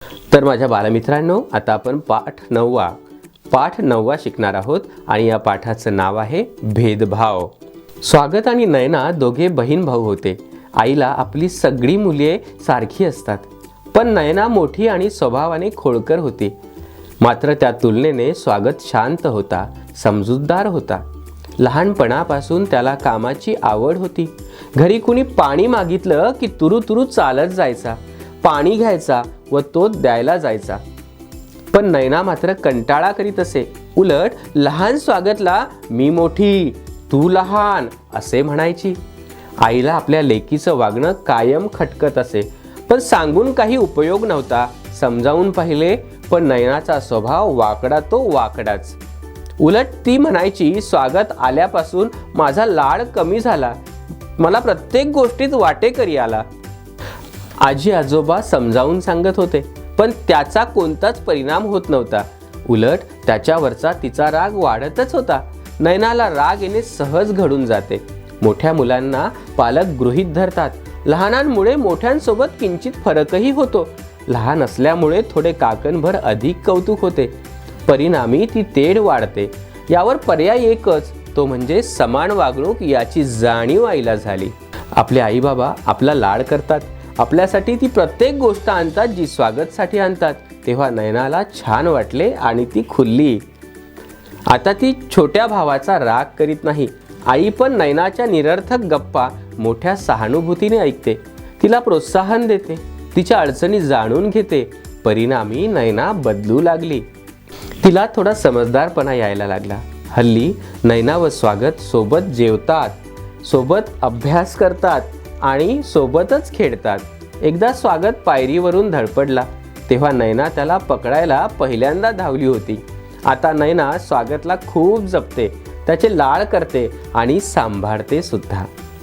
तर माझ्या बालमित्रांनो, आता आपण पाठ 9 शिकणार आहोत आणि या पाठाचं नाव आहे भेदभाव। स्वागत आणि नयना दोघे बहीण भाऊ होते। आईला आपली सगळी मुले सारखी असतात, पण नयना मोठी आणि स्वभावाने खोडकर होती। मात्र त्या तुलनेने स्वागत शांत होता, समजूतदार होता। लहानपणापासून त्याला कामाची आवड होती। घरी कुणी पाणी मागितलं की तुरू चालत जायचा, पाणी घ्यायचा व तो द्यायला जायचा। पण नयना मात्र कंटाळा करीत असे। उलट लहान स्वागतला मी मोठी तू लहान असे म्हणायची। आईला आपल्या लेकीचं वागणं कायम खटकत असे, पण सांगून काही उपयोग नव्हता। समजावून पाहिले, पण नयनाचा स्वभाव वाकडा तो वाकडाच। उलट ती म्हणायची, स्वागत आल्यापासून माझा लाड कमी झाला, मला प्रत्येक गोष्टीत वाटेकरी आला। आजी आजोबा समजावून सांगत होते, पण त्याचा कोणताच परिणाम होत नव्हता। उलट त्याच्यावरचा तिचा राग वाढतच होता। नयनाला राग येणे सहज घडून जाते। मोठ्या मुलांना पालक गृहीत धरतात। लहानांमुळे मोठ्यांसोबत किंचित फरकही होतो। लहान असल्यामुळे थोडे काकणभर अधिक कौतुक होते। परिणामी ती तेढ वाढते। यावर पर्याय एकच, तो म्हणजे समान वागणूक याची जाणीव आईला झाली। आपले आई बाबा आपला लाड करतात, आपल्यासाठी ती प्रत्येक गोष्ट आणतात जी स्वागतसाठी आणतात। तेव्हा नयनाला छान वाटले आणि ती खुलली। आता ती छोट्या भावाचा राग करीत नाही। आई पण नयनाच्या निरर्थक गप्पा मोठ्या सहानुभूतीने ऐकते, तिला प्रोत्साहन देते, तिच्या अडचणी जाणून घेते। परिणामी नयना बदलू लागली। तिला थोडा समजदारपणा यायला लागला। हल्ली नयना व स्वागत सोबत जेवतात, सोबत अभ्यास करतात आणि सोबतच खेळतात। एकदा स्वागत पायरीवरून धडपडला, तेव्हा नयना त्याला पकडायला पहिल्यांदा धावली होती। आता नयना स्वागतला खूप जपते, त्याचे लाड करते आणि सांभाळते सुद्धा।